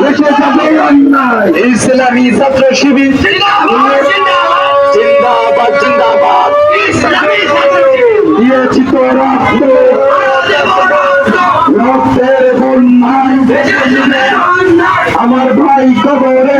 দেশে যাবে অন্যায়। ইসলামী ছাত্র শিবির জিন্দাবাদ জিন্দাবাদ। দিয়েছি তো রক্ত, রক্তের বন্যায় আমার ভাই কবরে